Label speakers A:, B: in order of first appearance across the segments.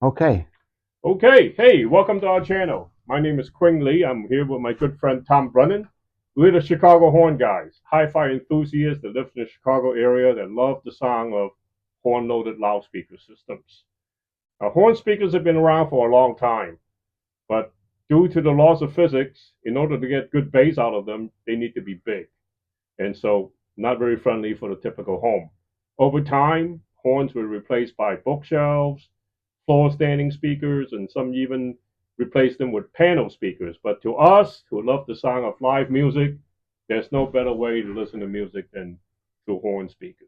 A: Okay.
B: Okay, hey, welcome to our channel. My name is Quing Lee. I'm here with my good friend Tom Brennan. We're the Chicago Horn Guys, hi-fi enthusiasts that live in the Chicago area that love the sound of horn-loaded loudspeaker systems. Now, horn speakers have been around for a long time, but due to the laws of physics, in order to get good bass out of them, they need to be big, and so not very friendly for the typical home. Over time, horns were replaced by bookshelves, floor standing speakers, and some even replace them with panel speakers. But to us who love the sound of live music, there's no better way to listen to music than through horn speakers.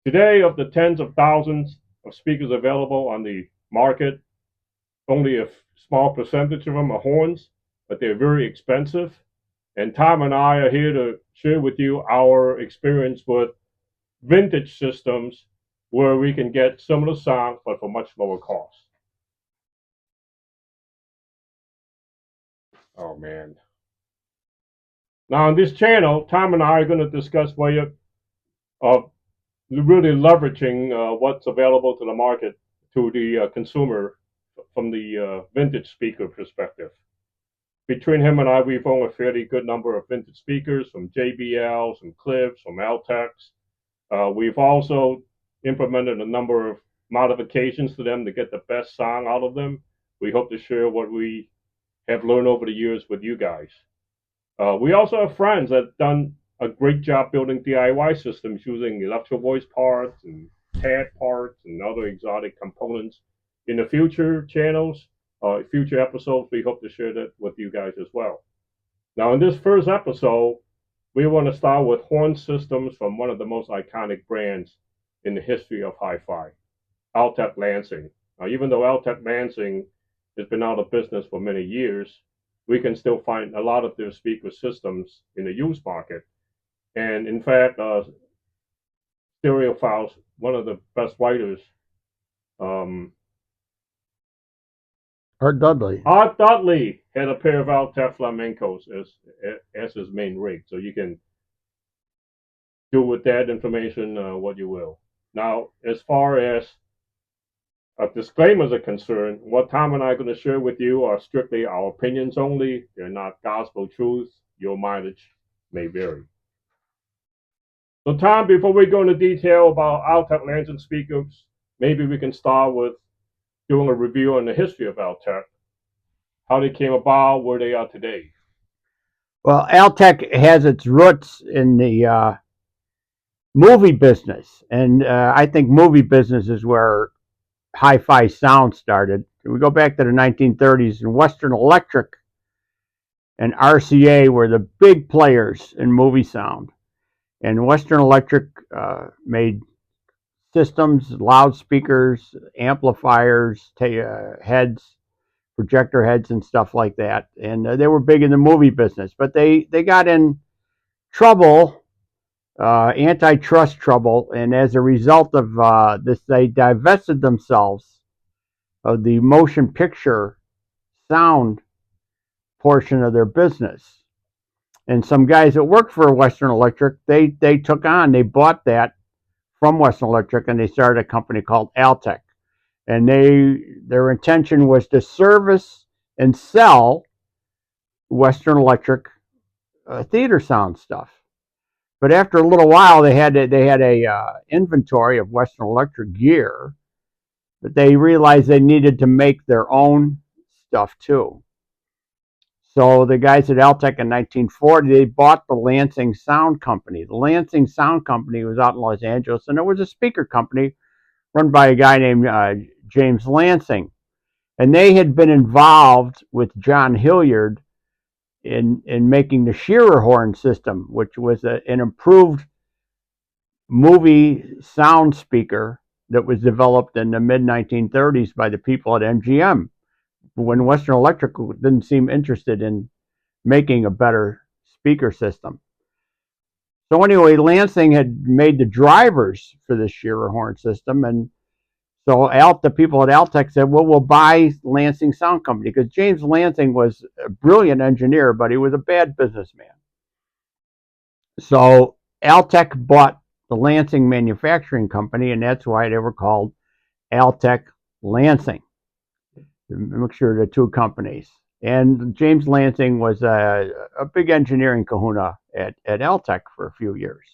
B: Today, of the tens of thousands of speakers available on the market, only a small percentage of them are horns, but they're very expensive. And Tom and I are here to share with you our experience with vintage systems where we can get similar sound but for much lower cost. Oh man. Now on this channel, Tom and I are going to discuss way of really leveraging what's available to the market to the consumer from the vintage speaker perspective. Between him and I, we've owned a fairly good number of vintage speakers from JBL, some Clips, from Altecs. We've also implemented a number of modifications to them to get the best sound out of them. We hope to share what we have learned over the years with you guys. We also have friends that have done a great job building DIY systems using electro voice parts and CAD parts and other exotic components. In the future channels, future episodes, we hope to share that with you guys as well. Now, in this first episode, we want to start with horn systems from one of the most iconic brands in the history of hi-fi, Altec Lansing. Now, even though Altec Lansing has been out of business for many years, we can still find a lot of their speaker systems in the used market. And in fact, Stereophiles, one of the best writers,
A: Art Dudley.
B: Art Dudley had a pair of Altec flamencos as his main rig, so you can do with that information what you will. Now, as far as disclaimers are concerned, what Tom and I are going to share with you are strictly our opinions only. They're not gospel truths. Your mileage may vary. So, Tom, before we go into detail about Altec Lansing speakers, maybe we can start with doing a review on the history of Altec, how they came about, where they are today.
A: Well, Altec has its roots in the movie business, and I think movie business is where hi-fi sound started. We go back to the 1930s, and Western Electric and RCA were the big players in movie sound. And Western Electric made systems, loudspeakers, amplifiers, heads, projector heads, and stuff like that. And they were big in the movie business, but they got in trouble, antitrust trouble, and as a result of this, they divested themselves of the motion picture sound portion of their business. And some guys that worked for Western Electric, they bought that from Western Electric, and they started a company called Altec. And their intention was to service and sell Western Electric theater sound stuff. But after a little while, they had a inventory of Western Electric gear, but they realized they needed to make their own stuff too. So the guys at Altec in 1940, they bought the Lansing Sound Company. The Lansing Sound Company was out in Los Angeles, and it was a speaker company run by a guy named James Lansing. And they had been involved with John Hilliard in making the Shearer horn system, which was an improved movie sound speaker that was developed in the mid-1930s by the people at MGM, when Western Electric didn't seem interested in making a better speaker system. So anyway, Lansing had made the drivers for the Shearer horn system, and so the people at Altec said, well, we'll buy Lansing Sound Company, because James Lansing was a brilliant engineer, but he was a bad businessman. So Altec bought the Lansing Manufacturing Company, and that's why they were called Altec Lansing, a mixture of the two companies. And James Lansing was a big engineering kahuna at Altec for a few years.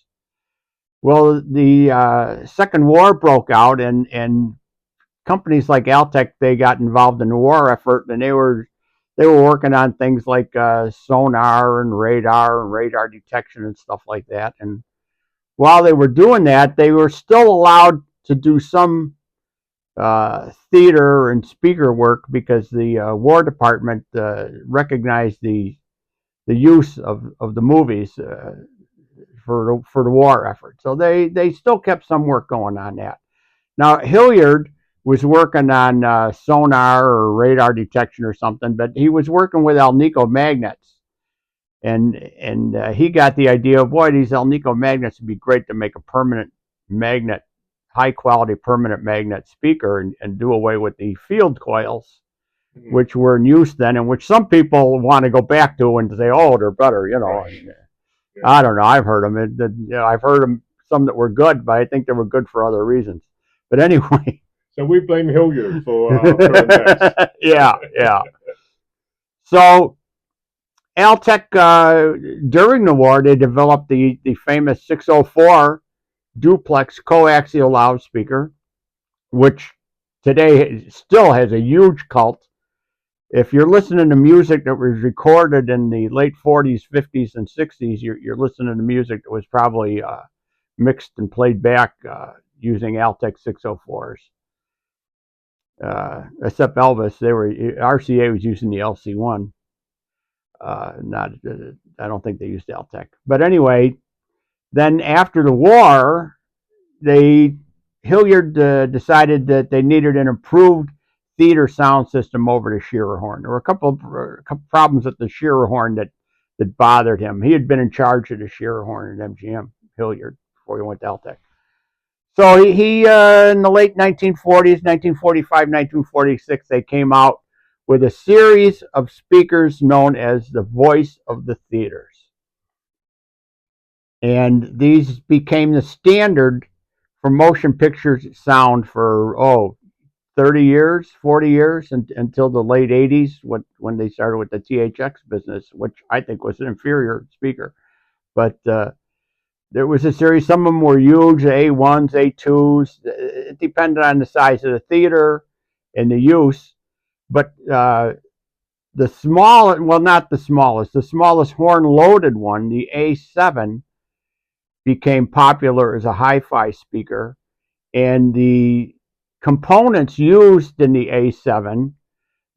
A: Well, the Second War broke out, and companies like Altec, they got involved in the war effort, and they were working on things like sonar and radar detection and stuff like that. And while they were doing that, they were still allowed to do some theater and speaker work because the War Department recognized the use of the movies for the war effort. So they still kept some work going on that. Now, Hilliard was working on sonar or radar detection or something, but he was working with Alnico magnets. And he got the idea of, boy, these Alnico magnets would be great to make a permanent magnet, high quality permanent magnet speaker, and do away with the field coils, which were in use then, and which some people want to go back to and say, oh, they're better, you know. Right. Yeah. I don't know. I've heard them. I've heard them, some that were good, but I think they were good for other reasons. But anyway.
B: So we blame Hilliard for the mess.
A: Yeah. So Altec, during the war, they developed the famous 604 duplex coaxial loudspeaker, which today still has a huge cult. If you're listening to music that was recorded in the late 40s, 50s, and 60s, you're listening to music that was probably mixed and played back using Altec 604s. Except Elvis, RCA was using the LC1. I don't think they used Altec. But anyway, then after the war, Hilliard decided that they needed an improved theater sound system over the Shearer horn. There were a couple problems with the Shearer horn that bothered him. He had been in charge of the Shearer horn at MGM, Hilliard, before he went to Altec. So he in the late 1940s, 1945, 1946, they came out with a series of speakers known as the voice of the theaters. And these became the standard for motion picture sound for, 30 years, 40 years, until the late 80s when they started with the THX business, which I think was an inferior speaker. But there was a series, some of them were huge, A1s, A2s. It depended on the size of the theater and the use. But the smallest horn-loaded one, the A7, became popular as a hi-fi speaker. And the components used in the A7,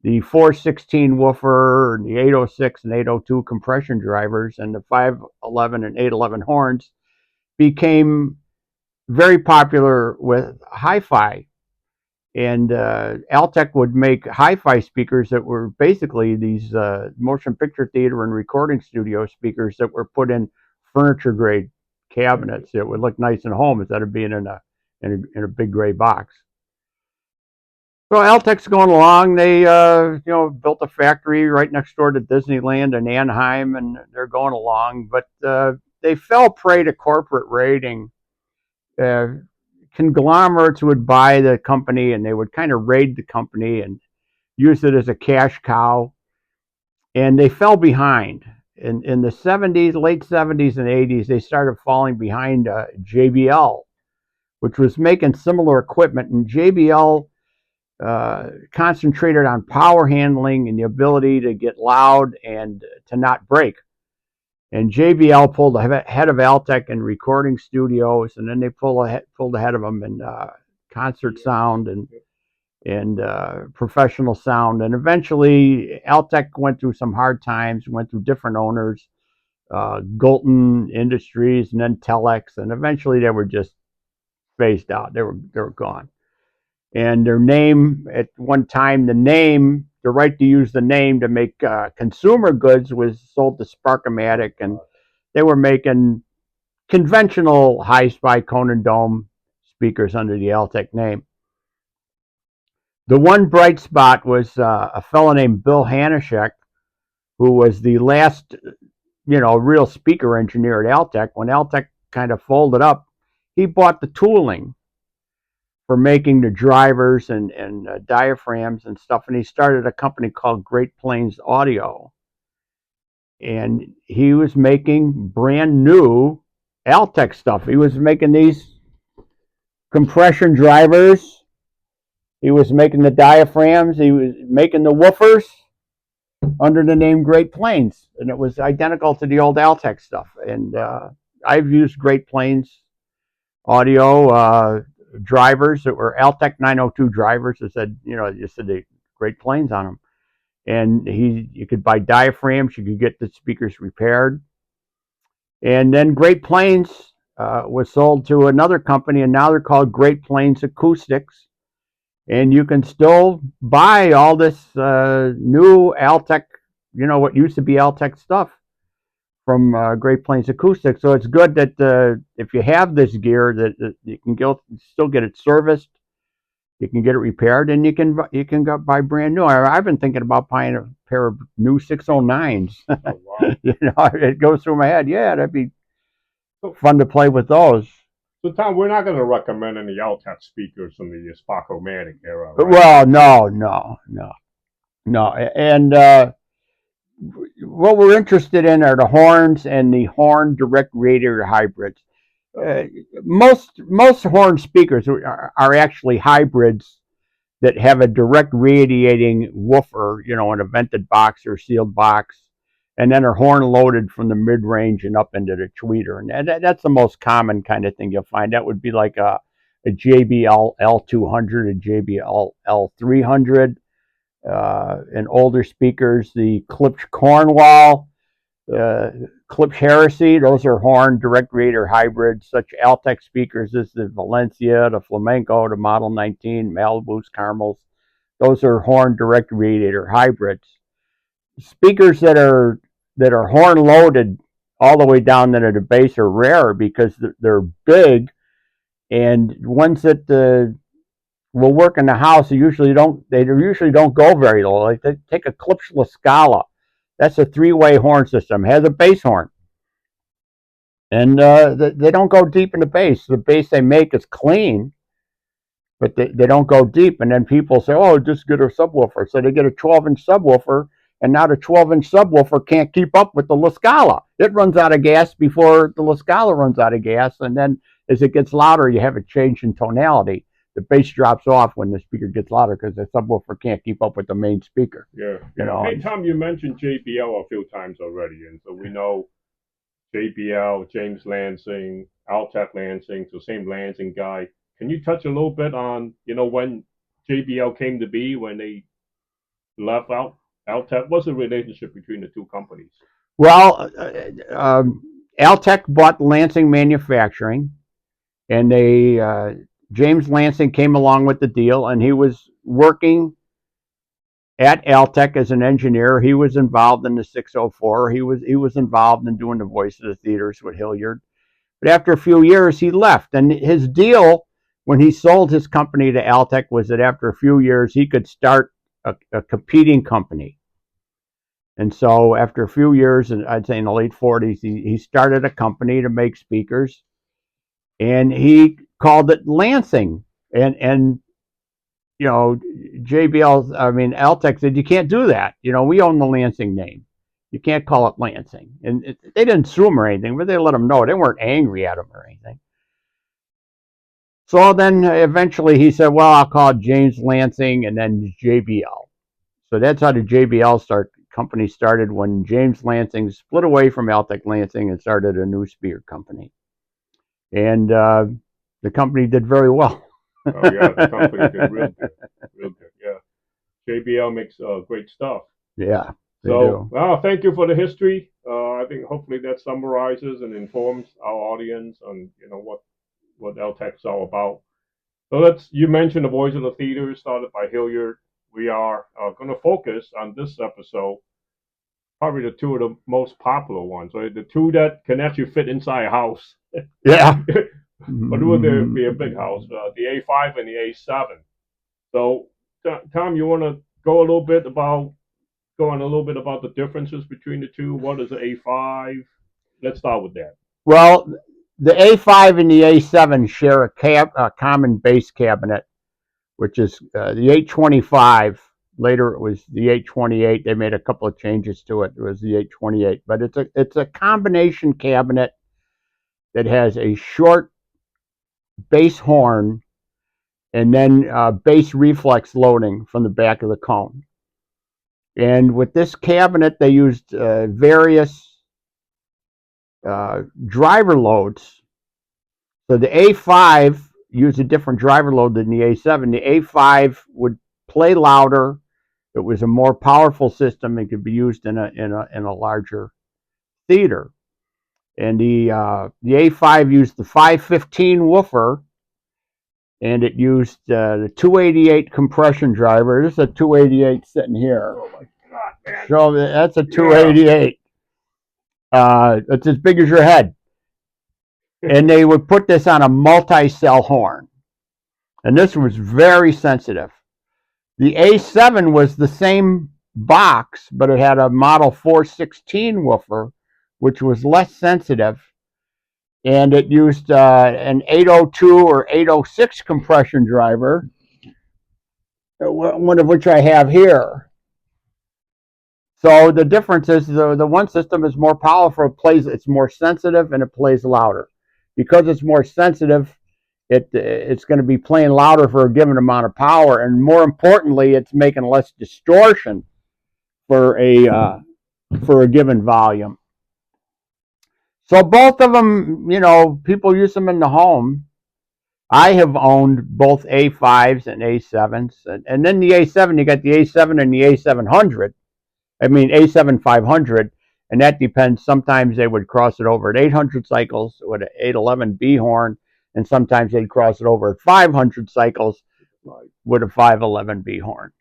A: the 416 woofer, the 806 and 802 compression drivers, and the 511 and 811 horns, became very popular with hi-fi. And Altec would make hi-fi speakers that were basically these motion picture theater and recording studio speakers that were put in furniture-grade cabinets that would look nice in a home instead of being in a big gray box. So Altec's going along. They built a factory right next door to Disneyland in Anaheim, and they're going along. But they fell prey to corporate raiding. Conglomerates would buy the company, and they would kind of raid the company and use it as a cash cow. And they fell behind. In the 70s, late 70s and 80s, they started falling behind JBL, which was making similar equipment. And JBL concentrated on power handling and the ability to get loud and to not break. And JBL pulled ahead of Altec in recording studios, and then they pulled ahead of them in concert sound and professional sound. And eventually, Altec went through some hard times, went through different owners, Golden Industries, and then Telex, and eventually they were just phased out. They were gone. And their name, at one time, the right to use the name to make consumer goods was sold to Sparkomatic, and they were making conventional high-spy Conan Dome speakers under the Altec name. The one bright spot was a fellow named Bill Hanishek, who was the last, real speaker engineer at Altec. When Altec kind of folded up, he bought the tooling for making the drivers and diaphragms and stuff. And he started a company called Great Plains Audio. And he was making brand new Altec stuff. He was making these compression drivers. He was making the diaphragms. He was making the woofers under the name Great Plains. And it was identical to the old Altec stuff. And I've used Great Plains Audio drivers that were Altec 902 drivers that said, you said the Great Plains on them. And you could buy diaphragms, you could get the speakers repaired. And then Great Plains was sold to another company, and now they're called Great Plains Acoustics. And you can still buy all this new Altec, what used to be Altec stuff from Great Plains Acoustics. So it's good that if you have this gear, that you can still get it serviced, you can get it repaired, and you can go buy brand new. I've been thinking about buying a pair of new 609s.
B: Oh, wow.
A: It goes through my head. Yeah, that'd be fun to play with those.
B: So, Tom, we're not going to recommend any Altec speakers from the Sparkomatic era, right?
A: Well, no. And what we're interested in are the horns and the horn direct radiator hybrids. Most horn speakers are actually hybrids that have a direct radiating woofer, in a vented box or sealed box, and then are horn loaded from the mid-range and up into the tweeter. And that's the most common kind of thing you'll find. That would be like a JBL L200, a JBL L300, and older speakers, the Klipsch Cornwall, Klipsch Heresy. Those are horn direct radiator hybrids. Such Altec speakers as the Valencia, the Flamenco, the Model 19, Malibus, Carmels. Those are horn direct radiator hybrids. Speakers that are horn loaded all the way down to the bass are rare because they're big, and ones that will work in the house, they usually don't go very low. Like they take a Klipsch La Scala. That's a three-way horn system. It has a bass horn. And they don't go deep in the bass. The bass they make is clean, but they don't go deep. And then people say, oh, just get a subwoofer. So they get a 12-inch subwoofer, and now the 12-inch subwoofer can't keep up with the La Scala. It runs out of gas before the La Scala runs out of gas. And then as it gets louder, you have a change in tonality. The bass drops off when the speaker gets louder because the subwoofer can't keep up with the main speaker.
B: Yeah. Hey, Tom, you mentioned JBL a few times already, and so we know JBL, James Lansing, Altec Lansing, so same Lansing guy. Can you touch a little bit on, when JBL came to be, when they left Altec? What's the relationship between the two companies?
A: Well, Altec bought Lansing Manufacturing, and James Lansing came along with the deal, and he was working at Altec as an engineer. He was involved in the 604. He was involved in doing the voice of the theaters with Hilliard. But after a few years, he left. And his deal when he sold his company to Altec was that after a few years, he could start a competing company. And so after a few years, and I'd say in the late 40s, he started a company to make speakers. And he called it Lansing. And Altec said, you can't do that. We own the Lansing name. You can't call it Lansing. And they didn't sue him or anything, but they let him know. They weren't angry at him or anything. So then eventually he said, well, I'll call it James Lansing and then JBL. So that's how the JBL company started, when James Lansing split away from Altec Lansing and started a new speaker company. And the company did very well.
B: Oh, yeah, the company did real good, yeah. JBL makes great stuff.
A: Yeah,
B: so, well, thank you for the history. I think hopefully that summarizes and informs our audience on, what Altec's all about. So you mentioned the Voice of the Theater, started by Hilliard. We are going to focus on this episode, probably the two of the most popular ones, right? The two that can actually fit inside a house.
A: Yeah.
B: But would there be a big house? The A5 and the A7. So, Tom, you want to go on a little bit about the differences between the two? What is the A5? Let's start with that.
A: Well, the A5 and the A7 share a common bass cabinet, which is the 825. Later it was the 828. They made a couple of changes to it. It was the 828, but it's a combination cabinet that has a short bass horn and then bass reflex loading from the back of the cone. And with this cabinet, they used various driver loads. So the A5 used a different driver load than the A7. The A5 would play louder. It was a more powerful system and could be used in a larger theater. And the A5 used the 515 woofer, and it used the 288 compression driver. This is a 288 sitting here.
B: Oh my God, man!
A: So that's a 288. It's as big as your head. And they would put this on a multi-cell horn, and this was very sensitive. The A7 was the same box, but it had a model 416 woofer, which was less sensitive, and it used an 802 or 806 compression driver, one of which I have here. So the difference is the one system is more powerful, it's more sensitive, and it plays louder. Because it's more sensitive, it's going to be playing louder for a given amount of power, and more importantly, it's making less distortion for a given volume. So both of them, people use them in the home. I have owned both A5s and A7s, and then the A7, you got the A7 and the A700. I mean A7 500, and that depends. Sometimes they would cross it over at 800 cycles with an 811B horn, and sometimes they'd cross it over at 500 cycles with a 511B horn.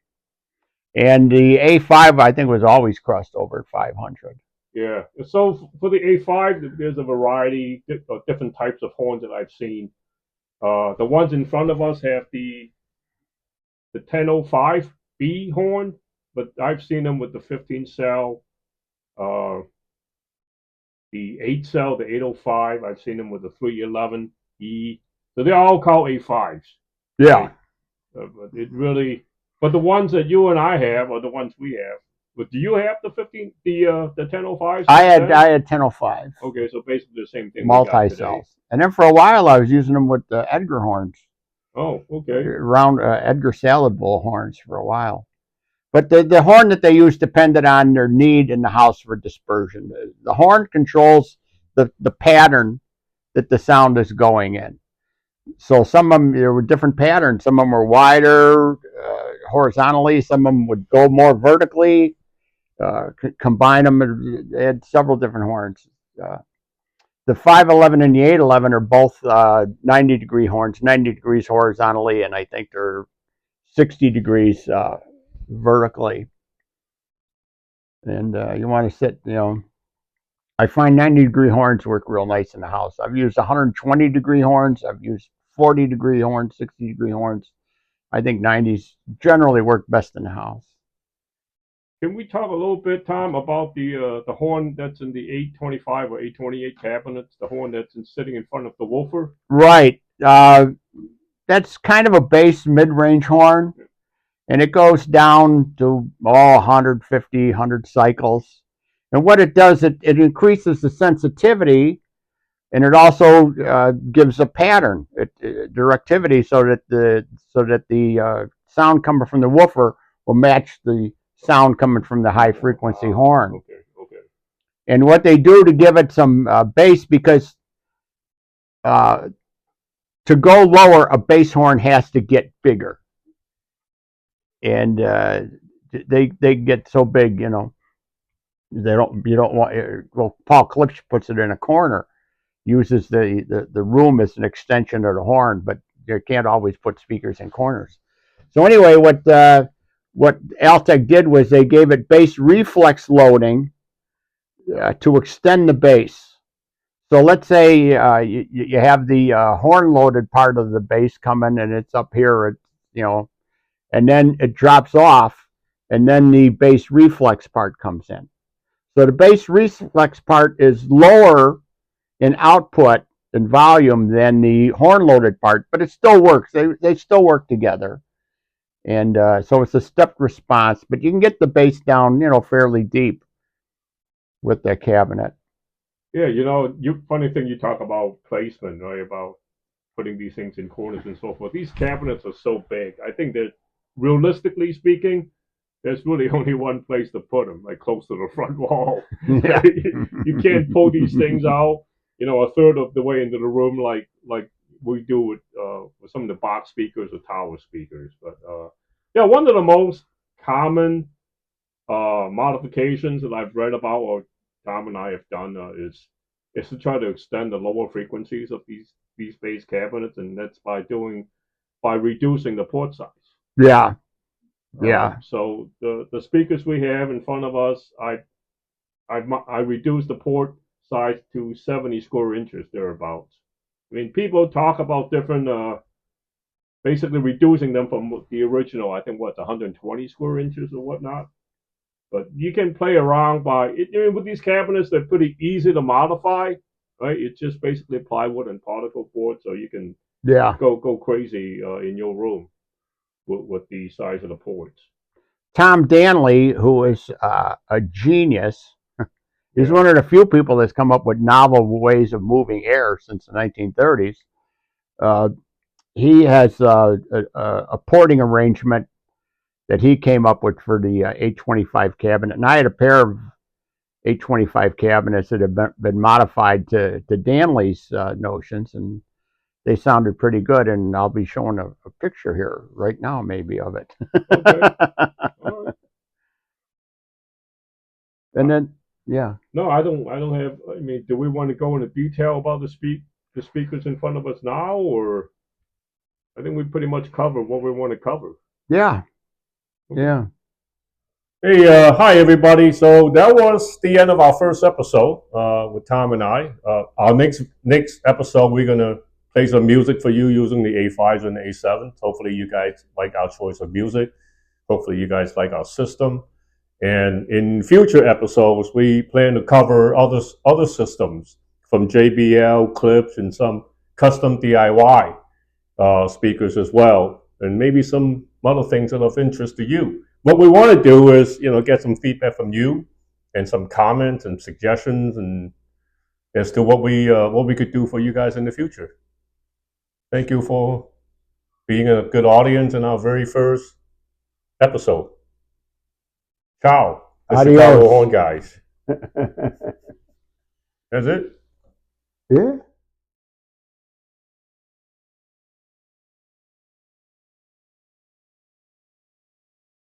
A: And the A5, I think, was always crossed over at 500.
B: Yeah. So for the A5, there's a variety of different types of horns that I've seen. The ones in front of us have the 1005B horn, but I've seen them with the 15 cell, the 8 cell, the 805. I've seen them with the 311E. So they're all called A5s.
A: Yeah.
B: But the ones that you and I have are the ones we have. But do you have the 1005s?
A: I had 1005.
B: Okay, so basically the same thing.
A: Multi-cells. And then for a while I was using them with the Edgar horns.
B: Oh, okay.
A: Round Edgar salad bowl horns for a while. But the horn that they use depended on their need in the house for dispersion. The horn controls the pattern that the sound is going in. So some of them, there were different patterns. Some of them were wider, horizontally. Some of them would go more vertically. Combine them. They had several different horns. The 511 and the 811 are both 90-degree horns, 90 degrees horizontally, and I think they're 60 degrees vertically. And you want to sit, I find 90-degree horns work real nice in the house. I've used 120-degree horns. I've used 40-degree horns, 60-degree horns. I think 90s generally work best in the house.
B: Can we talk a little bit, Tom, about the horn that's in the 825 or 828 cabinets, the horn that's sitting in front of the woofer?
A: Right. That's kind of a bass mid-range horn, and it goes down to 150, 100 cycles. And what it does, it increases the sensitivity, and it also gives a pattern, directivity, so that the sound coming from the woofer will match the sound coming from the high frequency horn.
B: Okay.
A: And what they do to give it some bass, because to go lower, a bass horn has to get bigger, and they get so big, you don't want. Well, Paul Klipsch puts it in a corner, uses the room as an extension of the horn, but you can't always put speakers in corners. So anyway, what Altec did was they gave it bass reflex loading to extend the bass. So let's say you have the horn loaded part of the bass coming, and it's up here, and then it drops off, and then the bass reflex part comes in. So the bass reflex part is lower in output in volume than the horn-loaded part, but it still works. They still work together. And so it's a stepped response, but you can get the bass down, fairly deep with that cabinet.
B: Yeah, funny thing you talk about placement, right? About putting these things in corners and so forth. These cabinets are so big. I think that realistically speaking, there's really only one place to put them, like close to the front wall.
A: Yeah.
B: You can't pull these things out, a third of the way into the room, like we do with some of the box speakers or tower speakers. But yeah, one of the most common modifications that I've read about, or Tom and I have done, is to try to extend the lower frequencies of these bass cabinets, and that's by reducing the port size.
A: Yeah. Yeah.
B: So the speakers we have in front of us, I reduced the port size to 70 square inches thereabouts. I mean, people talk about different, basically reducing them from the original. I think 120 square inches or whatnot. But you can play around with these cabinets. They're pretty easy to modify, right? It's just basically plywood and particle board, so you can go crazy in your room with the size of the ports.
A: Tom Danley, who is a genius, he's one of the few people that's come up with novel ways of moving air since the 1930s. He has a porting arrangement that he came up with for the 825 cabinet. And I had a pair of 825 cabinets that have been modified to Danley's notions, and they sounded pretty good. And I'll be showing a picture here right now, maybe, of it.
B: Okay. All right.
A: And then, yeah.
B: No, I don't have. I mean, do we want to go into detail about the speakers in front of us now, or I think we pretty much covered what we want to cover.
A: Yeah. Yeah.
B: Hey, hi everybody. So that was the end of our first episode with Tom and I. Our next episode, we're gonna play some music for you using the A5s and the A7s. Hopefully, you guys like our choice of music. Hopefully, you guys like our system. And in future episodes, we plan to cover other systems from JBL, clips, and some custom DIY speakers as well, and maybe some other things that are of interest to you. What we want to do is, get some feedback from you and some comments and suggestions, and as to what we could do for you guys in the future. Thank you for being a good audience in our very first episode. Ciao. The Chicago Horn Guys. That's it?
A: Yeah.